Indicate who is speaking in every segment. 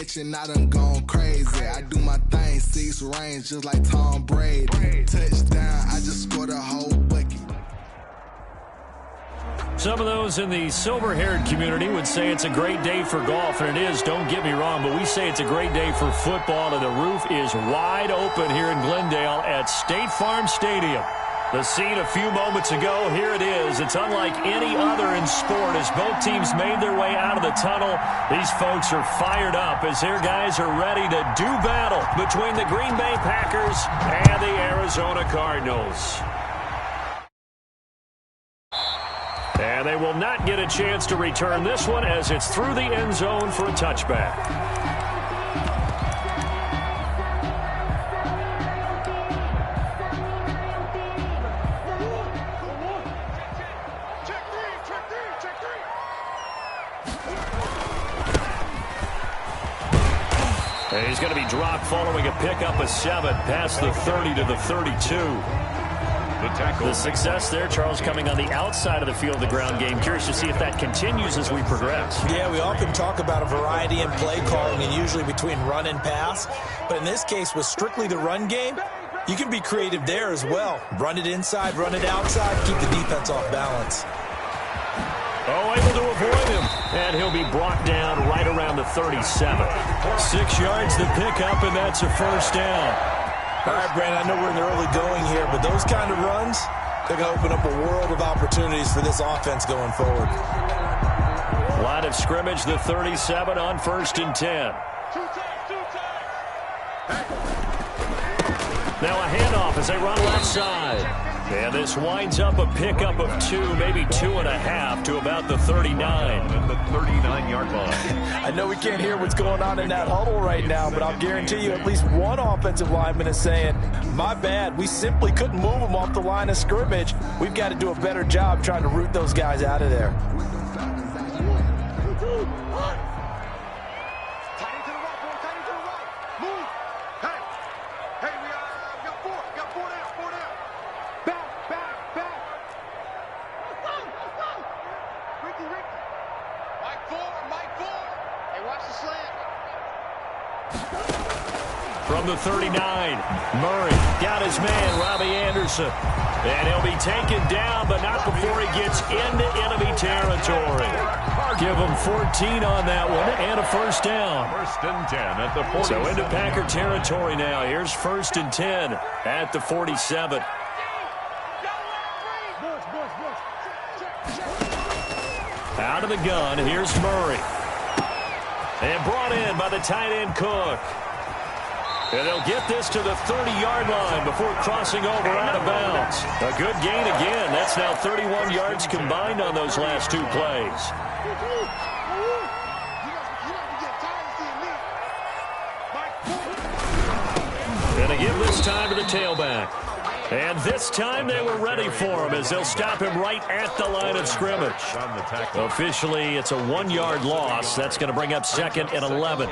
Speaker 1: catching, I done gone crazy. I do my thing, 6 range, just like Tom Brady. Touchdown, I just scored a whole bucket.
Speaker 2: Some of those in the silver-haired community would say it's a great day for golf, and it is, don't get me wrong, but we say it's a great day for football, and the roof is wide open here in Glendale at State Farm Stadium. The scene a few moments ago, here it is. It's unlike any other in sport as both teams made their way out of the tunnel. These folks are fired up as their guys are ready to do battle between the Green Bay Packers and the Arizona Cardinals. And they will not get a chance to return this one as it's through the end zone for a touchback. And he's going to be dropped following a pickup of 7 past the 30 to the 32. The success there, Charles, coming on the outside of the field, the ground game. Curious to see if that continues as we progress.
Speaker 3: Yeah, we often talk about a variety in play calling and usually between run and pass. But in this case, with strictly the run game, you can be creative there as well. Run it inside, run it outside, keep the defense off balance.
Speaker 2: Oh, able to avoid him. And he'll be brought down right around the 37. 6 yards to pick up, and that's a first down.
Speaker 3: All right, Brandon, I know we're in the early going here, but those kind of runs, they're going to open up a world of opportunities for this offense going forward.
Speaker 2: Line of scrimmage, the 37 on 1st and 10. Now a handoff as they run left side. And this winds up a pickup of 2, maybe 2.5 to about the 39.
Speaker 4: At the 39-yard line.
Speaker 3: I know we can't hear what's going on in that huddle right now, but I'll guarantee you at least one offensive lineman is saying, my bad, we simply couldn't move them off the line of scrimmage. We've got to do a better job trying to root those guys out of there.
Speaker 2: From the 39, Murray got his man, Robbie Anderson. And he'll be taken down, but not before he gets into enemy territory. Give him 14 on that one and a first down.
Speaker 4: 1st and 10 at the 47.
Speaker 2: So into Packer territory now. Here's 1st and 10 at the 47. Out of the gun, here's Murray. And brought in by the tight end Cook. And they'll get this to the 30-yard line before crossing over out of bounds. A good gain again. That's now 31 yards combined on those last 2 plays. And they give this time to the tailback. And this time they were ready for him as they'll stop him right at the line of scrimmage. Officially, it's a 1-yard loss. That's going to bring up 2nd and 11.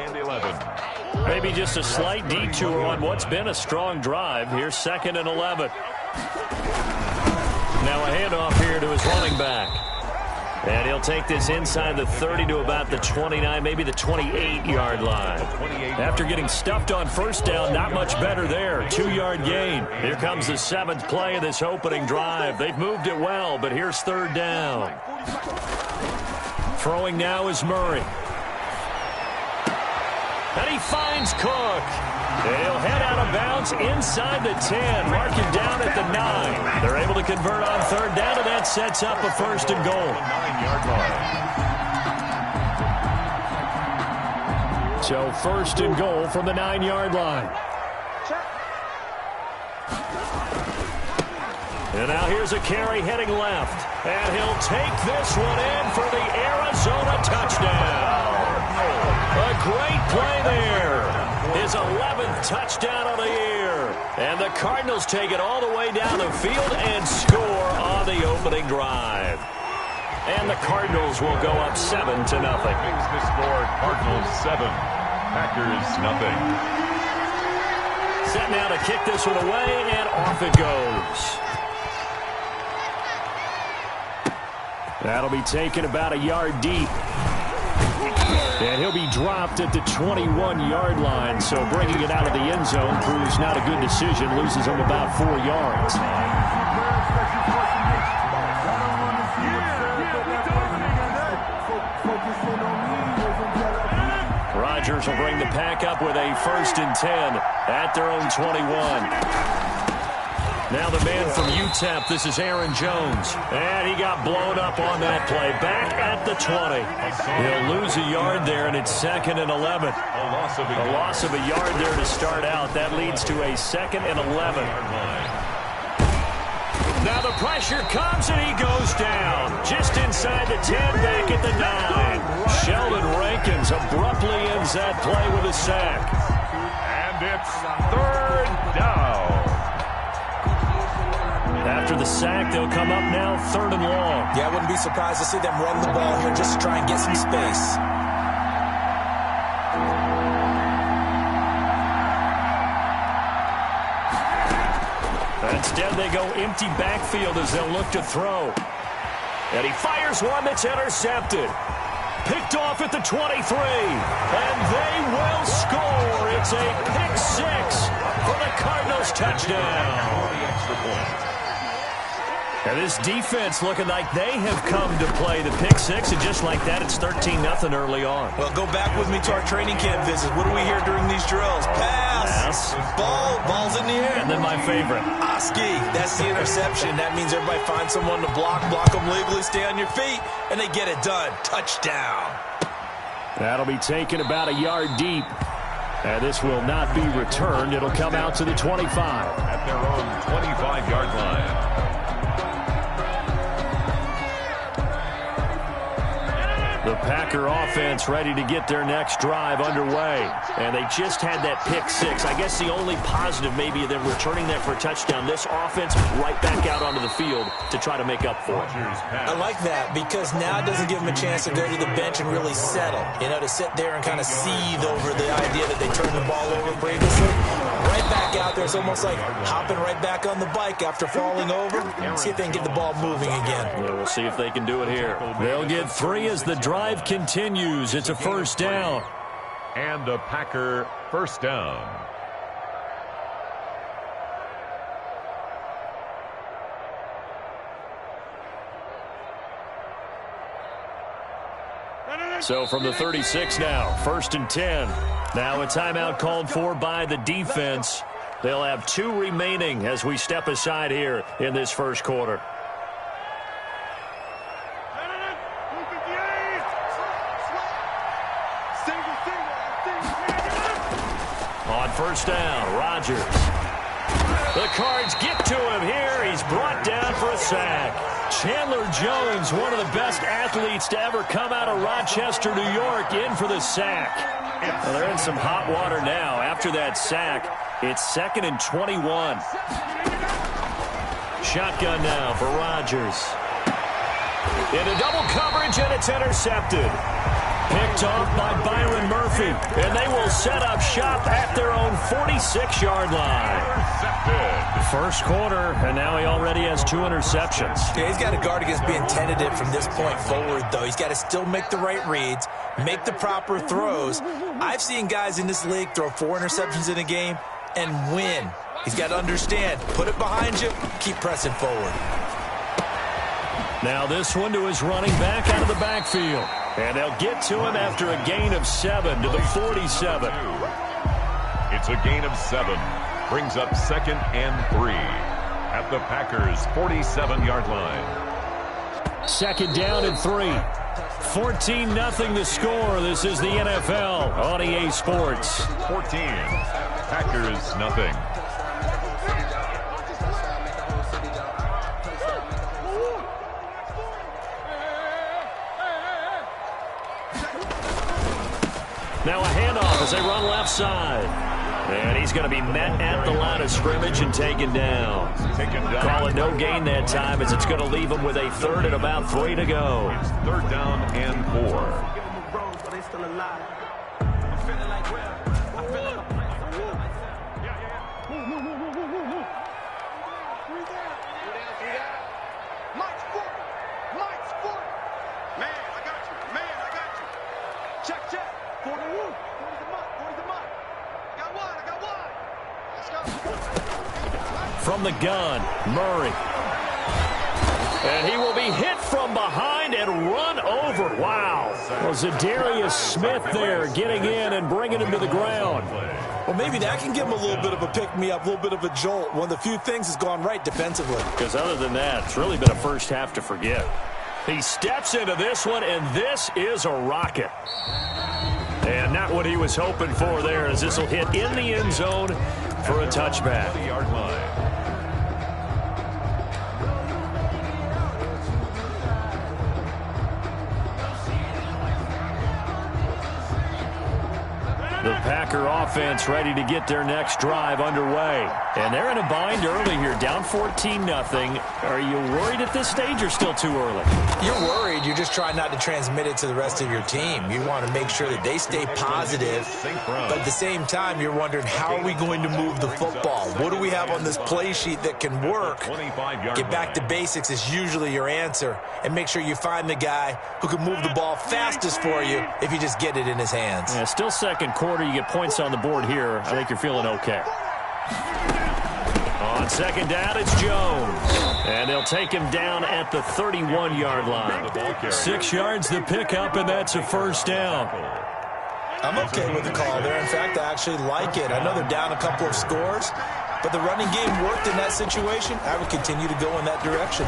Speaker 2: Maybe just a slight detour on what's been a strong drive. Here's 2nd and 11. Now a handoff here to his running back. And he'll take this inside the 30 to about the 29, maybe the 28-yard line. After getting stuffed on first down, not much better there. 2-yard gain. Here comes the 7th play of this opening drive. They've moved it well, but here's 3rd down. Throwing now is Murray. And he finds Cook. And he'll head out of bounds inside the 10. Mark him down at the 9. They're able to convert on 3rd down, and that sets up a 1st and goal.
Speaker 4: 9-yard line.
Speaker 2: So 1st and goal from the 9-yard line. And now here's a carry heading left. And he'll take this one in for the Arizona touchdown. A great play there. His 11th touchdown of the year. And the Cardinals take it all the way down the field and score on the opening drive. And the Cardinals will go up 7-0.
Speaker 4: Makes the score Cardinals 7, Packers nothing.
Speaker 2: Set now to kick this one away, and off it goes. That'll be taken about a yard deep. And he'll be dropped at the 21-yard line. So bringing it out of the end zone proves not a good decision. Loses him about 4 yards. Rodgers will bring the pack up with a 1st and 10 at their own 21. Now the man from UTEP, this is Aaron Jones. And he got blown up on that play. Back at the 20. He'll lose a yard there, and it's 2nd and 11. A loss of a yard there to start out. That leads to a 2nd and 11. Now the pressure comes, and he goes down. Just inside the 10, back at the 9. Sheldon Rankins abruptly ends that play with a sack.
Speaker 4: And it's 3rd down.
Speaker 2: After the sack, they'll come up now 3rd and long.
Speaker 3: Yeah, I wouldn't be surprised to see them run the ball here just to try and get some space.
Speaker 2: Instead, they go empty backfield as they'll look to throw. And he fires one that's intercepted. Picked off at the 23. And they will score. It's a pick 6 for the Cardinals touchdown. And this defense looking like they have come to play the pick 6, and just like that, it's 13-0 early on.
Speaker 3: Well, go back with me to our training camp visit. What do we hear during these drills? Pass. Ball's in the air.
Speaker 2: And then my favorite.
Speaker 3: Oski, that's the interception. That means everybody finds someone to block them legally, stay on your feet, and they get it done. Touchdown.
Speaker 2: That'll be taken about a yard deep. And this will not be returned. It'll come out to the 25.
Speaker 4: At their own 25-yard line.
Speaker 2: The Packer offense ready to get their next drive underway. And they just had that pick 6. I guess the only positive maybe of them returning that for a touchdown. This offense right back out onto the field to try to make up for it.
Speaker 3: I like that because now it doesn't give them a chance to go to the bench and really settle. You know, to sit there and kind of seethe over the idea that they turned the ball over previously. Right back out there. It's almost like hopping right back on the bike after falling over. See if they can get the ball moving again.
Speaker 2: Yeah, we'll see if they can do it here. They'll get 3 as the drive continues. It's a 1st down.
Speaker 4: And a Packer 1st down.
Speaker 2: So from the 36 now, 1st and 10. Now a timeout called for by the defense. They'll have 2 remaining as we step aside here in this 1st quarter. On 1st down, Rodgers. The Cards get to him here. He's brought down for a sack. Chandler Jones, one of the best athletes to ever come out of Rochester, New York, in for the sack. Well, they're in some hot water now. After that sack, it's 2nd and 21. Shotgun now for Rodgers. Into double coverage, and it's intercepted. Picked off by Byron Murphy, and they will set up shop at their own 46-yard line. 1st quarter, and now he already has 2 interceptions.
Speaker 3: Yeah, he's got to guard against being tentative from this point forward, though. He's got to still make the right reads, make the proper throws. I've seen guys in this league throw 4 interceptions in a game and win. He's got to understand, put it behind you, keep pressing forward.
Speaker 2: Now this one to his running back out of the backfield. And they'll get to him after a gain of 7 to the 47.
Speaker 4: It's a gain of 7. Brings up 2nd and 3 at the Packers' 47-yard line.
Speaker 2: 2nd down and 3. 14-0 the score. This is the NFL on EA Sports.
Speaker 4: 14. Packers nothing.
Speaker 2: Now a handoff as they run left side. And he's going to be met at the line of scrimmage and taken down. Call it no gain that time as it's going to leave him with a 3rd and about 3 to go.
Speaker 4: It's 3rd down and 4.
Speaker 5: Man, I got you. Check.
Speaker 2: From the gun, Murray. And he will be hit from behind and run over. Wow. Well, Zadarius Smith there getting in and bringing him to the ground.
Speaker 3: Well, maybe that can give him a little bit of a pick-me-up, a little bit of a jolt. One of the few things has gone right defensively.
Speaker 2: Because other than that, it's really been a first half to forget. He steps into this one, and this is a rocket. And not what he was hoping for there, as this will hit in the end zone for a touchback.
Speaker 4: Yard line.
Speaker 2: The Packer offense ready to get their next drive underway. And they're in a bind early here, down 14-0. Are you worried at this stage or still too early?
Speaker 3: You're worried. You're just trying not to transmit it to the rest of your team. You want to make sure that they stay positive. But at the same time, you're wondering, how are we going to move the football? What do we have on this play sheet that can work? Get back to basics is usually your answer. And make sure you find the guy who can move the ball fastest for you if you just get it in his hands.
Speaker 2: Yeah, still second quarter. You get points on the board here. I think you're feeling okay. On second down, it's Jones. And they'll take him down at the 31-yard line. 6 yards the pickup, and that's a first down.
Speaker 3: I'm okay with the call there. In fact, I actually like it. I know they're down a couple of scores, but the running game worked in that situation. I would continue to go in that direction.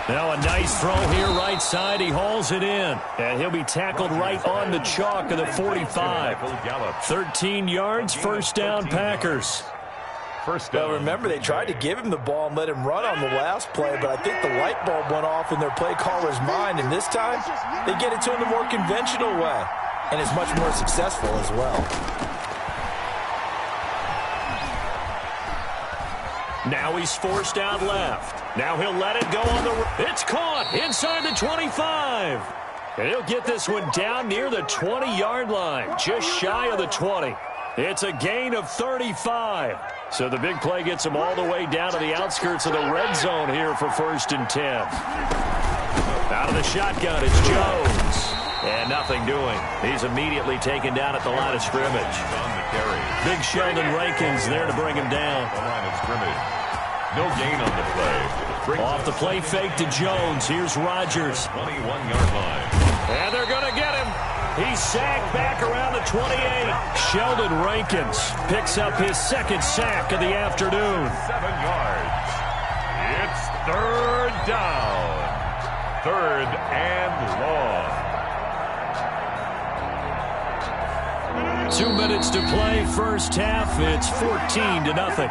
Speaker 2: Now a nice throw here right side. He hauls it in. And he'll be tackled right on the chalk of the 45. 13 yards, first down Packers.
Speaker 4: First down.
Speaker 3: Well, remember, they tried to give him the ball and let him run on the last play, but I think the light bulb went off in their play caller's mind, and this time they get it to him the more conventional way, and it's much more successful as well.
Speaker 2: Now he's forced out left. Now he'll let it go on the... It's caught inside the 25. And he'll get this one down near the 20-yard line, just shy of the 20. It's a gain of 35. So the big play gets him all the way down to the outskirts of the red zone here for 1st and 10. Out of the shotgun, it's Jones. And nothing doing. He's immediately taken down at the line of scrimmage. Big Sheldon Rankins there to bring him down.
Speaker 4: The line of scrimmage. No gain on the play.
Speaker 2: Off the play fake to Jones. Here's Rodgers.
Speaker 4: 21-yard line.
Speaker 2: And they're going to get him. He's sacked back around the 28. Sheldon Rankins picks up his second sack of the afternoon.
Speaker 4: 7 yards. It's third down. Third and long.
Speaker 2: 2 minutes to play, first half. It's 14-0.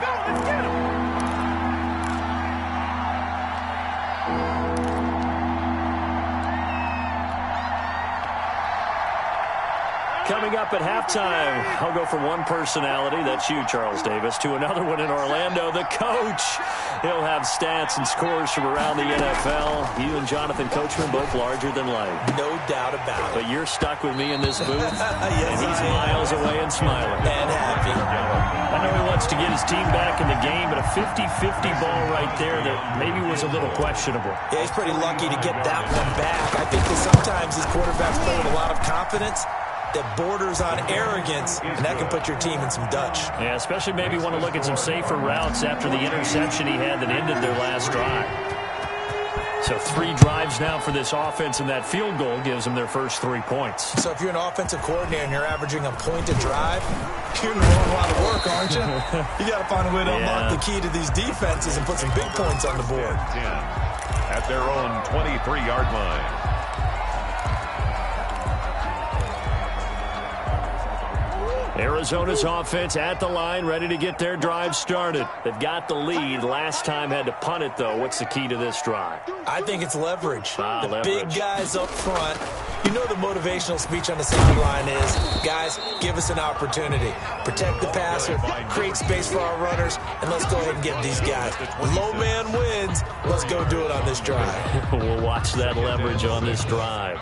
Speaker 2: Coming up at halftime, I'll go from one personality, that's you, Charles Davis, to another one in Orlando, the coach. He'll have stats and scores from around the NFL. You and Jonathan Coachman, both larger than life.
Speaker 3: No doubt about it.
Speaker 2: But you're stuck with me in this booth,
Speaker 3: Yes,
Speaker 2: and he's miles away and smiling.
Speaker 3: And happy.
Speaker 2: I know he wants to get his team back in the game, but a 50-50 ball right there that maybe was a little questionable.
Speaker 3: Yeah, he's pretty lucky to get that one back. I think that sometimes these quarterbacks play with a lot of confidence that borders on arrogance, and that can put your team in some Dutch.
Speaker 2: Yeah, especially maybe want to look at some safer routes after the interception he had that ended their last drive. So 3 drives now for this offense, and that field goal gives them their first 3 points.
Speaker 3: So if you're an offensive coordinator and you're averaging a point a drive, you're in the wrong line of work, aren't you? You got to find a way to unlock the key to these defenses and put some big points on the board.
Speaker 4: 10 at their own 23-yard line.
Speaker 2: Arizona's offense at the line, ready to get their drive started. They've got the lead. Last time had to punt it, though. What's the key to this drive?
Speaker 3: I think it's leverage. The
Speaker 2: leverage.
Speaker 3: Big guys up front. You know the motivational speech on the sideline is, guys, give us an opportunity. Protect the passer, create space for our runners, and let's go ahead and get these guys. Low man wins. Let's go do it on this drive.
Speaker 2: We'll watch that leverage on this drive.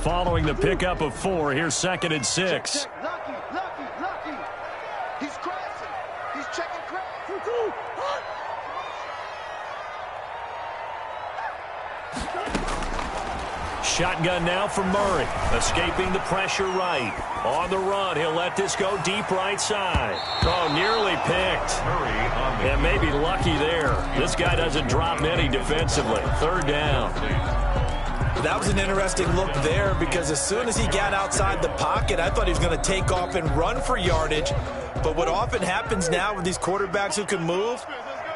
Speaker 2: Following the pickup of 4, here's 2nd and 6.
Speaker 5: Lucky. He's crashing. He's checking crash.
Speaker 2: Shotgun now for Murray. Escaping the pressure right. On the run, he'll let this go deep right side. Oh, nearly picked. And maybe lucky there. This guy doesn't drop many defensively. Third down.
Speaker 3: That was an interesting look there because as soon as he got outside the pocket, I thought he was going to take off and run for yardage. But what often happens now with these quarterbacks who can move,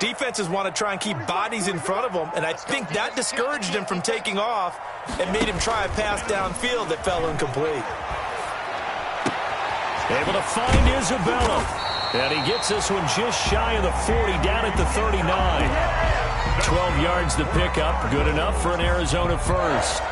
Speaker 3: defenses want to try and keep bodies in front of them, and I think that discouraged him from taking off and made him try a pass downfield that fell incomplete.
Speaker 2: Able to find Isabella. And he gets this one just shy of the 40, down at the 39. 12 yards to pick up. Good enough for an Arizona first.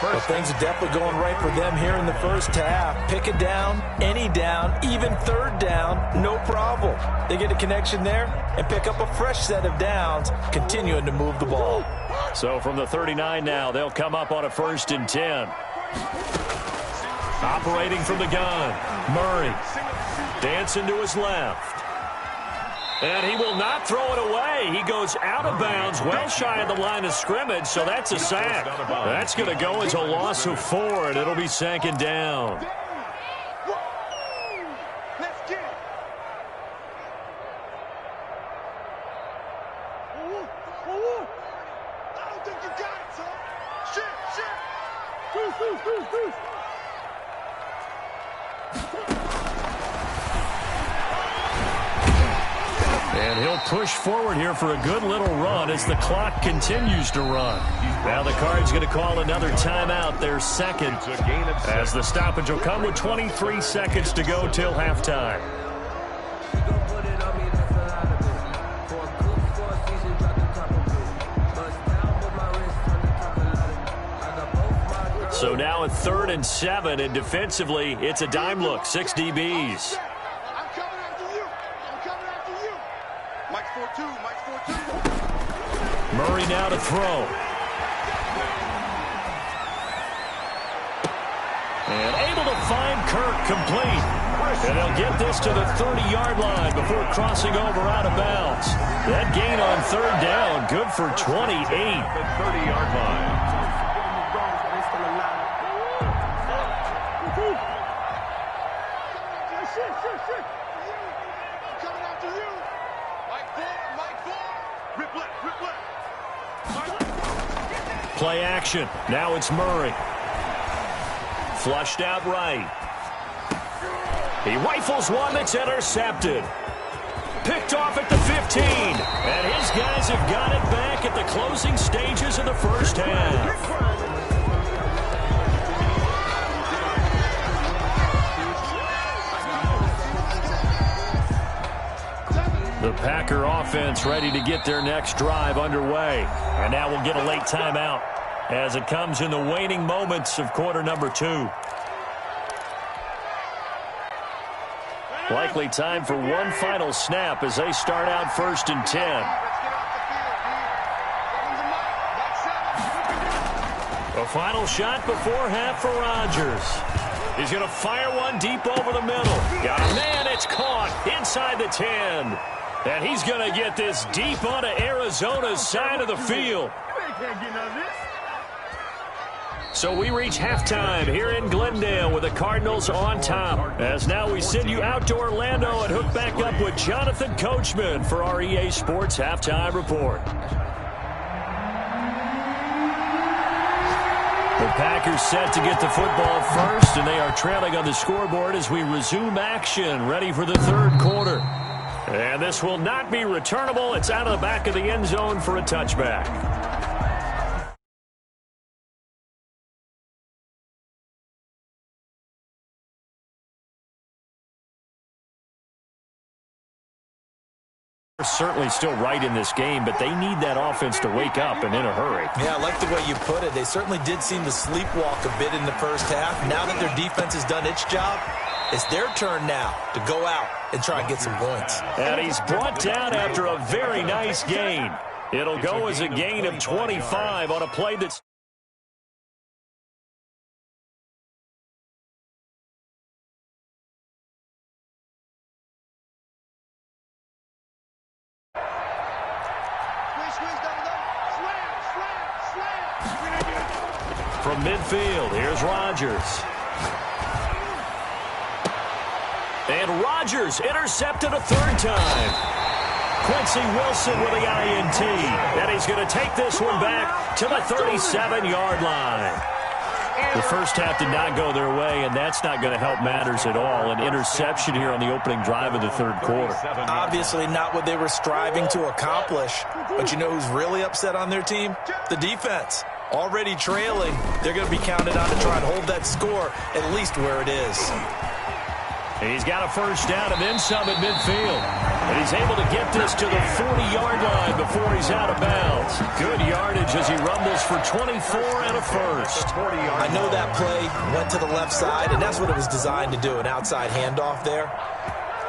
Speaker 3: Well, things are definitely going right for them here in the first half. Pick it down, any down, even third down, no problem. They get a connection there and pick up a fresh set of downs, continuing to move the ball.
Speaker 2: So from the 39 now, they'll come up on a 1st and 10. Operating from the gun, Murray dancing to his left. And he will not throw it away. He goes out of bounds, well shy of the line of scrimmage, so that's a sack. That's going to go as a loss of 4, and it'll be 2nd down.
Speaker 5: Let's get it. I don't think you got it, son. Shit.
Speaker 2: And he'll push forward here for a good little run as the clock continues to run. Now the Cards going to call another timeout, their second, as the stoppage will come with 23 seconds to go till halftime. So now at 3rd and 7, and defensively, it's a dime look, 6 DBs.
Speaker 5: I'm coming after you. Mike's 4-2.
Speaker 2: Murray now to throw. And able to find Kirk complete. And they'll get this to the 30-yard line before crossing over out of bounds. That gain on 3rd down, good for 28.
Speaker 4: The 30-yard line.
Speaker 5: Coming after you. Mike 4. Rip left.
Speaker 2: Play action. Now it's Murray. Flushed out right. He rifles one that's intercepted. Picked off at the 15. And his guys have got it back at the closing stages of the first half. The Packer offense ready to get their next drive underway. And now we'll get a late timeout as it comes in the waning moments of quarter number 2. Likely time for one final snap as they start out 1st and 10. A final shot before half for Rodgers. He's going to fire one deep over the middle. Got a man, it's caught inside the 10. And he's going to get this deep onto Arizona's side of the field. So we reach halftime here in Glendale with the Cardinals on top. As now we send you out to Orlando and hook back up with Jonathan Coachman for our EA Sports Halftime Report. The Packers set to get the football first, and they are trailing on the scoreboard as we resume action, ready for the 3rd quarter. And this will not be returnable. It's out of the back of the end zone for a touchback. They're certainly still right in this game, but they need that offense to wake up and in a hurry.
Speaker 3: Yeah, I like the way you put it. They certainly did seem to sleepwalk a bit in the first half. Now that their defense has done its job, it's their turn now to go out and try and get some points.
Speaker 2: And he's brought down after a very nice gain. It'll go as a gain of 25 on a play that's...
Speaker 5: Squeeze, double. Slam.
Speaker 2: From midfield, here's Rodgers. And Rodgers intercepted a third time. Quincy Wilson with the INT. And he's going to take this one back to the 37-yard line. The first half did not go their way, and that's not going to help matters at all. An interception here on the opening drive of the third quarter.
Speaker 3: Obviously not what they were striving to accomplish. But you know who's really upset on their team? The defense. Already trailing, they're going to be counted on to try and hold that score at least where it is.
Speaker 2: He's got a first down and then some at midfield. And he's able to get this to the 40-yard line before he's out of bounds. Good yardage as he rumbles for 24 and a first.
Speaker 3: I know that play went to the left side, and that's what it was designed to do, an outside handoff there.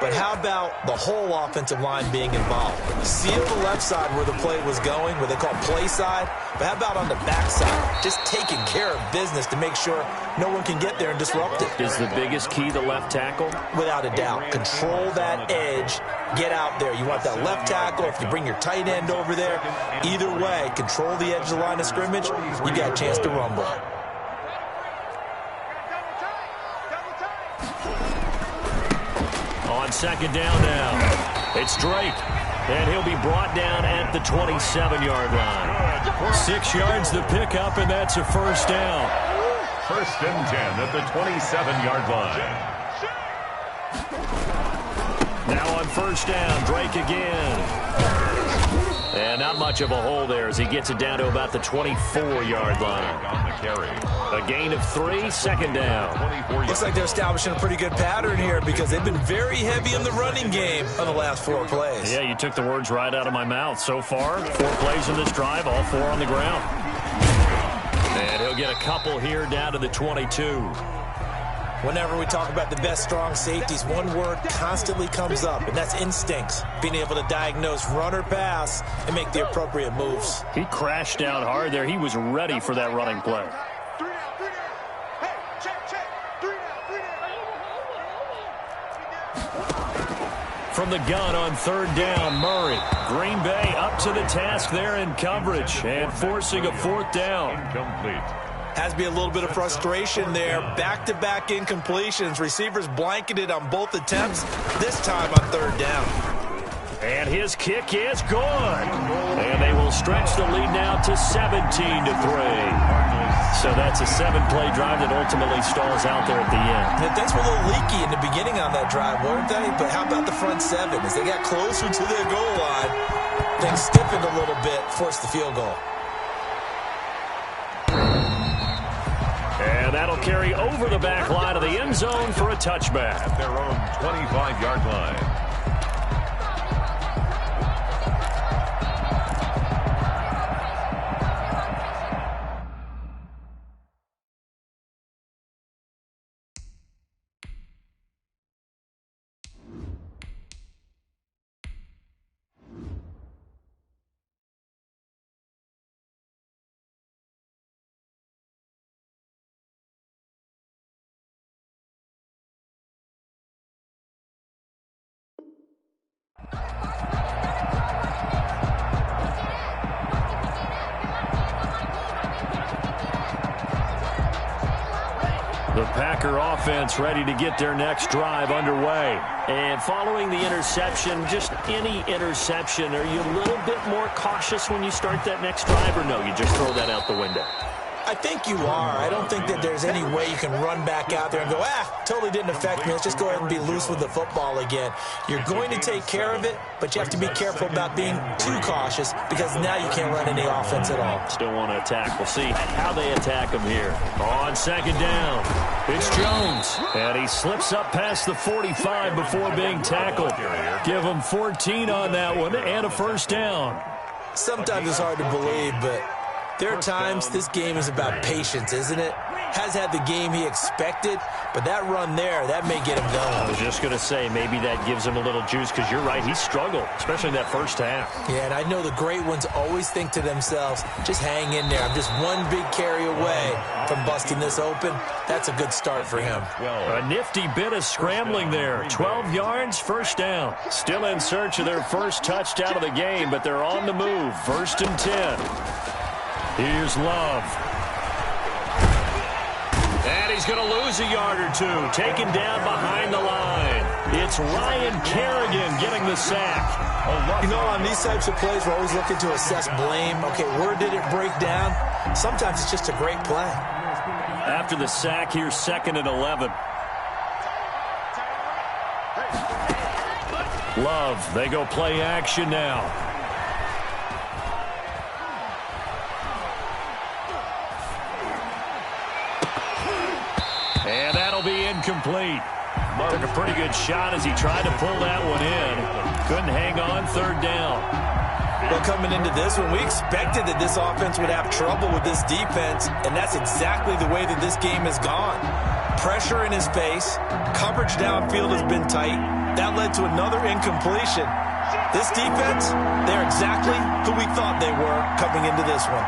Speaker 3: But how about the whole offensive line being involved? Seal the left side where the play was going, where they call play side. But how about on the back side? Just taking care of business to make sure no one can get there and disrupt it.
Speaker 2: Is the biggest key the left tackle?
Speaker 3: Without a doubt. Control that edge. Get out there. You want that left tackle. If you bring your tight end over there, either way, control the edge of the line of scrimmage, you got a chance to rumble.
Speaker 2: On second down now, it's Drake, and he'll be brought down at the 27-yard line. 6 yards the pickup, and that's a first down.
Speaker 4: First and 10 at the 27-yard line.
Speaker 2: Now on first down, Drake again. And not much of a hole there as he gets it down to about the 24-yard line.
Speaker 4: On the carry.
Speaker 2: A gain of 3, second down.
Speaker 3: Looks like they're establishing a pretty good pattern here because they've been very heavy in the running game on the last 4 plays.
Speaker 2: Yeah, you took the words right out of my mouth. So far, 4 plays in this drive, all 4 on the ground. And he'll get a couple here down to the 22.
Speaker 3: Whenever we talk about the best strong safeties, one word constantly comes up, and that's instincts. Being able to diagnose run or pass and make the appropriate moves.
Speaker 2: He crashed down hard there. He was ready for that running play. From the gun on third down, Murray. Green Bay up to the task there in coverage and forcing a fourth down.
Speaker 4: Incomplete.
Speaker 3: Has to be a little bit of frustration there. Back-to-back incompletions. Receivers blanketed on both attempts, this time on third down.
Speaker 2: And his kick is good. And they will stretch the lead now to 17-3. So that's a 7-play drive that ultimately stalls out there at the end.
Speaker 3: And things were a little leaky in the beginning on that drive, weren't they? But how about the front 7? As they got closer to their goal line, things stiffened a little bit, forced the field goal.
Speaker 2: And that'll carry over the back line of the end zone for a touchback.
Speaker 4: At their own 25-yard line.
Speaker 2: The Packer offense ready to get their next drive underway. And following the interception, just any interception, are you a little bit more cautious when you start that next drive, or no, you just throw that out the window?
Speaker 3: I think you are. I don't think that there's any way you can run back out there and go, totally didn't affect me. Let's just go ahead and be loose with the football again. You're going to take care of it, but you have to be careful about being too cautious because now you can't run any offense at all.
Speaker 2: Still want to attack. We'll see how they attack him here. On second down, it's Jones. And he slips up past the 45 before being tackled. Give him 14 on that one and a first down.
Speaker 3: Sometimes it's hard to believe, but there are times this game is about patience, isn't it? Has had the game he expected, but that run there, that may get him going.
Speaker 2: I was just going to say, maybe that gives him a little juice because you're right, he struggled, especially in that first half.
Speaker 3: Yeah, and I know the great ones always think to themselves, just hang in there. I'm just one big carry away from busting this open. That's a good start for him.
Speaker 2: A nifty bit of scrambling there. 12 yards, first down. Still in search of their first touchdown of the game, but they're on the move. First and 10. Here's Love. And he's going to lose a yard or two, taken down behind the line. It's Ryan Kerrigan getting the sack.
Speaker 3: You know, on these types of plays, we're always looking to assess blame. Okay, where did it break down? Sometimes it's just a great play.
Speaker 2: After the sack, here's 2nd and 11. Love, they go play action now. And that'll be incomplete. Took a pretty good shot as he tried to pull that one in. Couldn't hang on, 3rd down.
Speaker 3: Well, coming into this one, we expected that this offense would have trouble with this defense, and that's exactly the way that this game has gone. Pressure in his face, coverage downfield has been tight. That led to another incompletion. This defense, they're exactly who we thought they were coming into this one.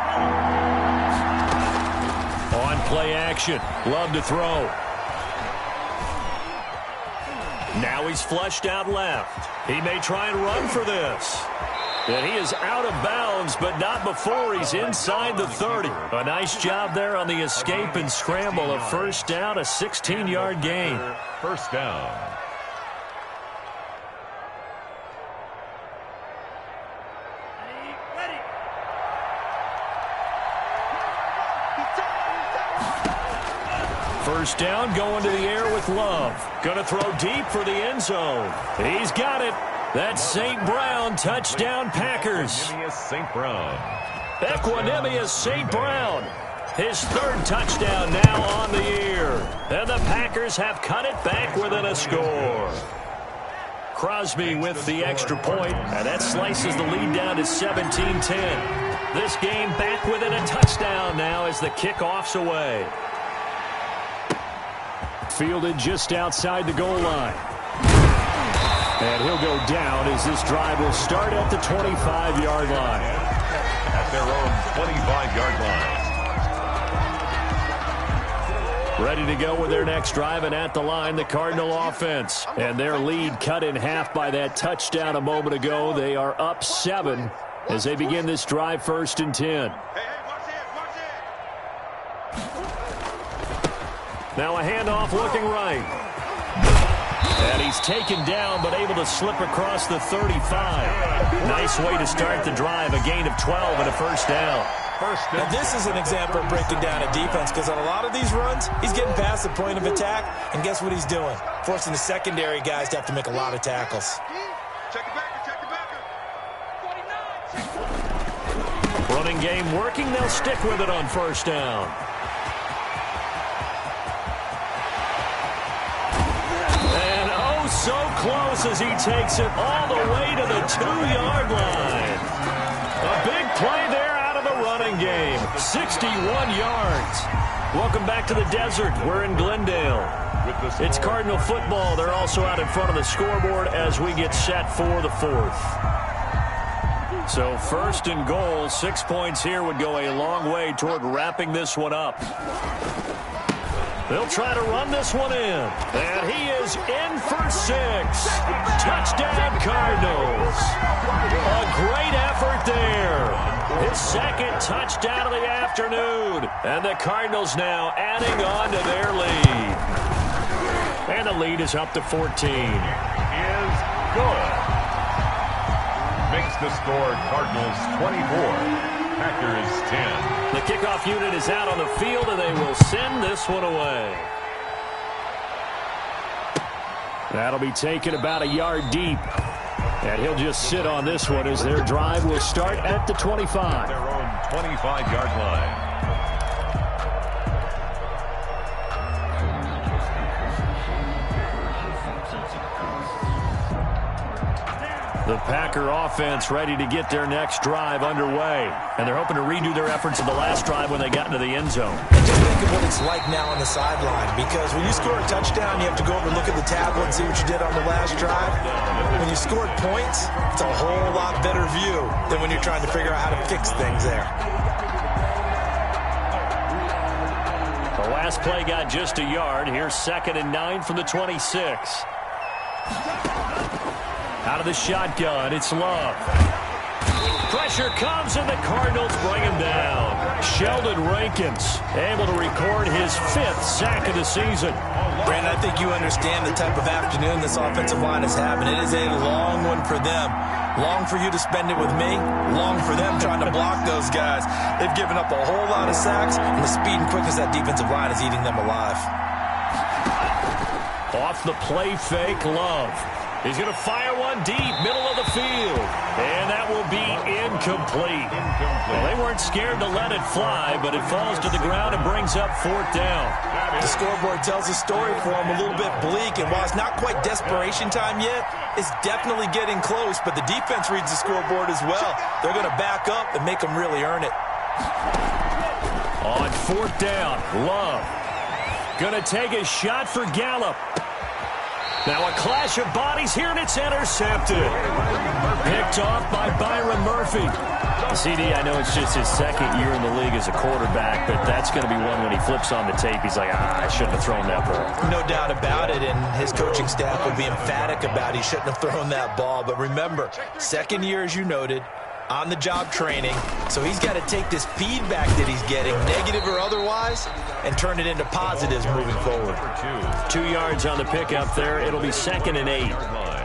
Speaker 2: On play action, Love to throw. Now he's flushed out left. He may try and run for this. And he is out of bounds, but not before he's inside the 30. A nice job there on the escape and scramble. A 1st down, a 16-yard gain.
Speaker 4: 1st down.
Speaker 2: First down, going to the air with Love. Going to throw deep for the end zone. He's got it. That's St. Brown, touchdown Packers.
Speaker 4: Equanimeous St. Brown.
Speaker 2: Equanimeous St. Brown. His 3rd touchdown now on the year. And the Packers have cut it back within a score. Crosby with the extra point, and that slices the lead down to 17-10. This game back within a touchdown now as the kickoff's away. Fielded just outside the goal line. And he'll go down as this drive will start at the 25-yard line.
Speaker 4: At their own 25-yard line.
Speaker 2: Ready to go with their next drive, and at the line, the Cardinal offense. And their lead cut in half by that touchdown a moment ago. They are up 7 as they begin this drive, 1st and 10. Now a handoff looking right. And he's taken down, but able to slip across the 35. Nice way to start the drive. A gain of 12 and a 1st down.
Speaker 3: Now this is an example of breaking down a defense, because on a lot of these runs, he's getting past the point of attack, and guess what he's doing? Forcing the secondary guys to have to make a lot of tackles.
Speaker 5: Check the backer, check the backer. 49.
Speaker 2: Running game working. They'll stick with it on 1st down. So close as he takes it all the way to the 2-yard line. A big play there out of the running game. 61 yards. Welcome back to the desert. We're in Glendale. It's Cardinal football. They're also out in front of the scoreboard as we get set for the 4th. So 1st and goal, 6 points here would go a long way toward wrapping this one up. They'll try to run this one in. And he is in for 6. Touchdown, Cardinals. A great effort there. His 2nd touchdown of the afternoon. And the Cardinals now adding on to their lead. And the lead is up to 14.
Speaker 4: Is good. Makes the score Cardinals 24. Packers 10.
Speaker 2: The kickoff unit is out on the field, and they will send this one away. That'll be taken about a yard deep. And he'll just sit on this one as their drive will start at the 25.
Speaker 4: Their own 25-yard line.
Speaker 2: The Packer offense ready to get their next drive underway. And they're hoping to redo their efforts of the last drive when they got into the end zone.
Speaker 3: And just think of what it's like now on the sideline, because when you score a touchdown, you have to go over and look at the tablet and see what you did on the last drive. When you scored points, it's a whole lot better view than when you're trying to figure out how to fix things there.
Speaker 2: The last play got just a yard. Here's 2nd and 9 from the 26. Out of the shotgun, it's Love. Pressure comes, and the Cardinals bring him down. Sheldon Rankins able to record his 5th sack of the season.
Speaker 3: Brandon, I think you understand the type of afternoon this offensive line is having. It is a long one for them. Long for you to spend it with me. Long for them trying to block those guys. They've given up a whole lot of sacks, and the speed and quickness of that defensive line is eating them alive.
Speaker 2: Off the play fake, Love. He's going to fire one deep, middle of the field. And that will be incomplete. Well, they weren't scared to let it fly, but it falls to the ground and brings up 4th down.
Speaker 3: The scoreboard tells a story for them, a little bit bleak, and while it's not quite desperation time yet, it's definitely getting close, but the defense reads the scoreboard as well. They're going to back up and make them really earn it.
Speaker 2: On 4th down, Love going to take a shot for Gallup. Now a clash of bodies here, and it's intercepted. Picked off by Byron Murphy. CD, I know it's just his 2nd year in the league as a quarterback, but that's going to be one when he flips on the tape. He's like, I shouldn't have thrown that ball.
Speaker 3: No doubt about it, and his coaching staff will be emphatic about he shouldn't have thrown that ball. But remember, 2nd year, as you noted, on-the-job training, so he's got to take this feedback that he's getting, negative or otherwise, and turn it into positives moving forward.
Speaker 2: 2 yards on the pickup there. It'll be 2nd and 8.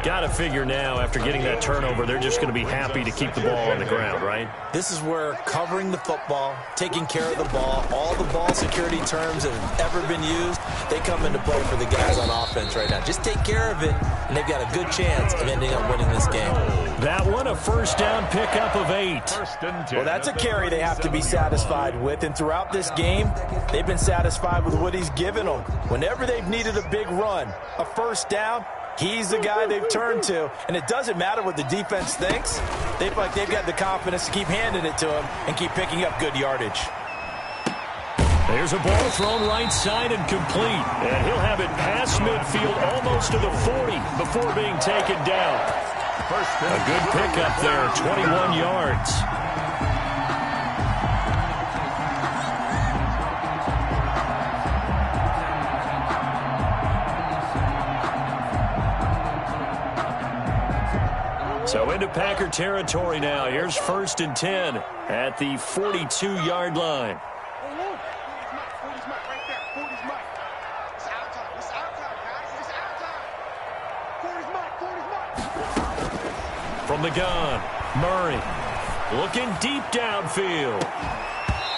Speaker 2: Got to figure now, after getting that turnover, they're just going to be happy to keep the ball on the ground, right?
Speaker 3: This is where covering the football, taking care of the ball, all the ball security terms that have ever been used, they come into play for the guys on offense right now. Just take care of it, and they've got a good chance of ending up winning this game.
Speaker 2: That one, a 1st down pickup of 8.
Speaker 3: Well, that's a carry they have to be satisfied with, and throughout this game, they've been satisfied with what he's given them. Whenever they've needed a big run, a 1st down, he's the guy they've turned to, and it doesn't matter what the defense thinks. They feel like they've got the confidence to keep handing it to him and keep picking up good yardage.
Speaker 2: There's a ball thrown right side and complete, and he'll have it past midfield almost to the 40 before being taken down. A good pickup there, 21 yards. So into Packer territory now. Here's 1st and 10 at the 42-yard line. From the gun, Murray looking deep downfield.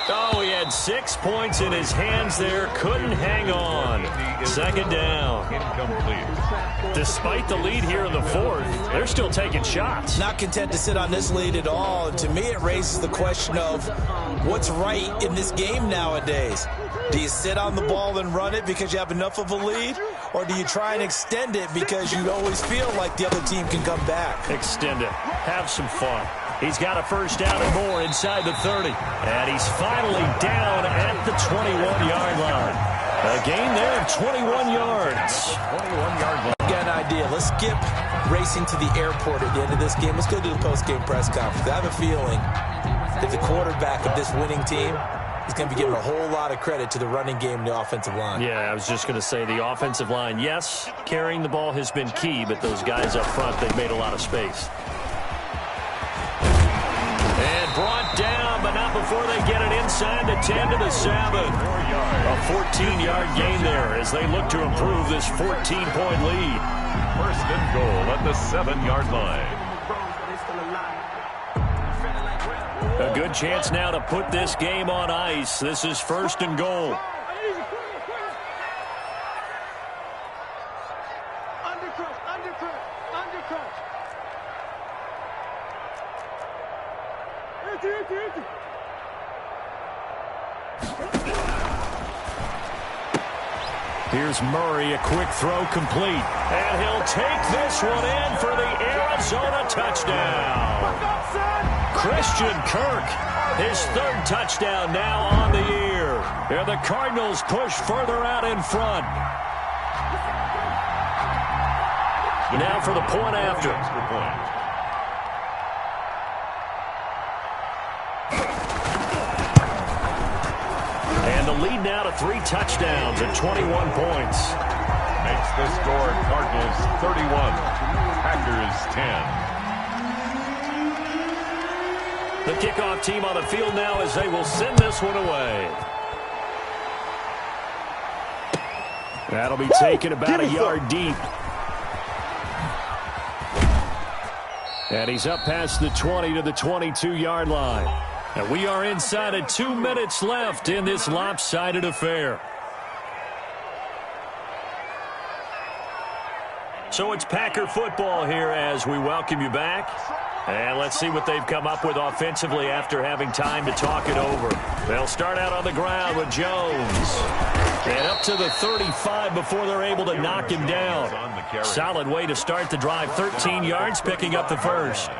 Speaker 2: Oh, he had 6 points in his hands there. Couldn't hang on. 2nd down. Incomplete. Despite the lead here in the 4th, they're still taking shots.
Speaker 3: Not content to sit on this lead at all. To me, it raises the question of what's right in this game nowadays. Do you sit on the ball and run it because you have enough of a lead? Or do you try and extend it because you always feel like the other team can come back?
Speaker 2: Extend it. Have some fun. He's got a 1st down and more inside the 30. And he's finally down at the 21-yard line. A gain there of 21 yards. 21-yard line.
Speaker 3: Got an idea. Let's skip racing to the airport at the end of this game. Let's go to the post-game press conference. I have a feeling that the quarterback of this winning team is going to be giving a whole lot of credit to the running game and the offensive line.
Speaker 2: Yeah, I was just going to say the offensive line, yes, carrying the ball has been key, but those guys up front, they've made a lot of space. And brought down, but not before they get it inside the 10 to the 7. A 14-yard gain there as they look to improve this 14-point lead.
Speaker 4: 1st and goal at the 7-yard line.
Speaker 2: A good chance now to put this game on ice. This is 1st and goal. Here's Murray, a quick throw complete. And he'll take this one in for the Arizona touchdown. Christian Kirk, his 3rd touchdown now on the year. And the Cardinals push further out in front. Now for the point after. And the lead now to 3 touchdowns and 21 points.
Speaker 4: Makes the score Cardinals 31, Packers 10.
Speaker 2: The kickoff team on the field now as they will send this one away. That'll be taken about a yard deep. And he's up past the 20 to the 22-yard line. And we are inside of 2 minutes left in this lopsided affair. So it's Packer football here as we welcome you back. And let's see what they've come up with offensively after having time to talk it over. They'll start out on the ground with Jones. And up to the 35 before they're able to knock him down. Solid way to start the drive. 13 yards, picking up the first.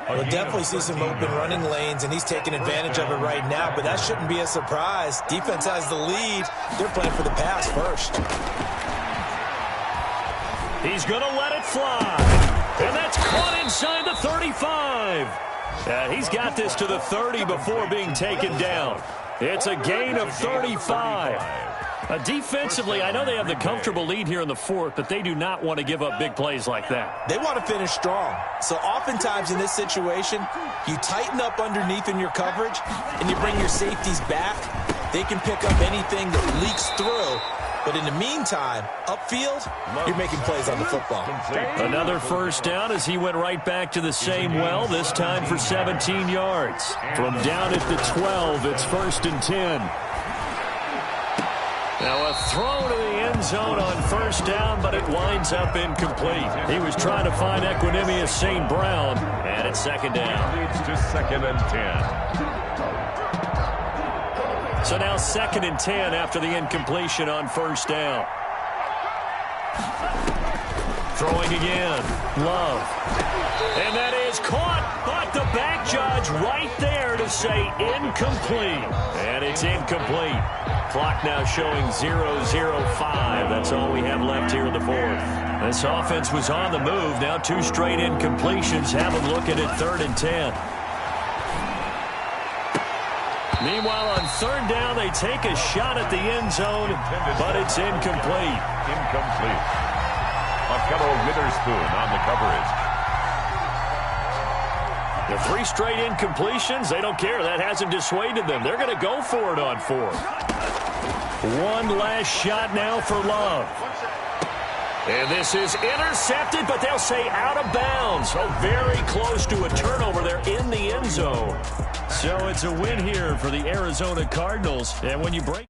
Speaker 3: We'll definitely see some open running lanes, and he's taking advantage of it right now, but that shouldn't be a surprise. Defense has the lead. They're playing for the pass first.
Speaker 2: He's going to let it fly. And that's caught inside the 35. He's got this to the 30 before being taken down. It's a gain of 35. Defensively, I know they have the comfortable lead here in the fourth, but they do not want to give up big plays like that.
Speaker 3: They want to finish strong. So oftentimes in this situation, you tighten up underneath in your coverage, and you bring your safeties back. They can pick up anything that leaks through. But in the meantime, upfield, you're making plays on the football.
Speaker 2: Another first down as he went right back to the same well, this time for 17 yards. From down at the 12, it's 1st and 10. Now a throw to the end zone on first down, but it winds up incomplete. He was trying to find Equinemius St. Brown, and it's 2nd down.
Speaker 4: Leads to 2nd and 10.
Speaker 2: So now 2nd and 10 after the incompletion on first down. Throwing again. Love. And that is caught, but the back judge right there to say incomplete. And it's incomplete. Clock now showing 0:05. That's all we have left here in the fourth. This offense was on the move. Now 2 straight incompletions. Have them looking at 3rd and 10. Meanwhile, on 3rd down, they take a shot at the end zone, but it's incomplete.
Speaker 4: Incomplete. Akello Witherspoon on the coverage.
Speaker 2: The 3 straight incompletions, they don't care. That hasn't dissuaded them. They're going to go for it on 4th. One last shot now for Love. And this is intercepted, but they'll say out of bounds. So very close to a turnover there in the end zone. So it's a win here for the Arizona Cardinals. And when you break